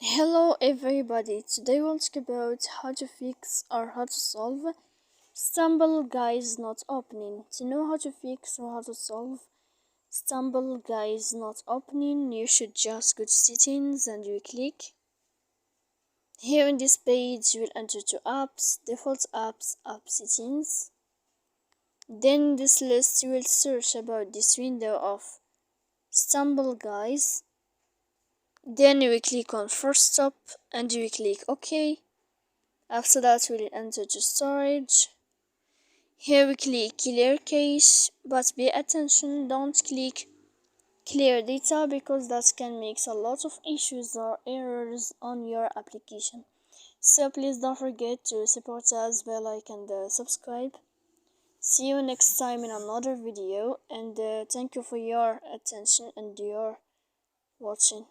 Hello everybody, today we'll talk about how to fix or how to solve Stumble Guys not opening. To know how to fix or how to solve Stumble Guys not opening, you should just go to settings and you click. Here in this page you will enter to apps, default apps, app settings. Then in this list you will search about this window of Stumble Guys. Then you will click on first stop and you will click OK. After that we'll enter to storage. Here we click clear cache, but pay attention, don't click clear data because that can make a lot of issues or errors on your application. So please don't forget to support us by like and subscribe. See you next time in another video, and thank you for your attention and your watching.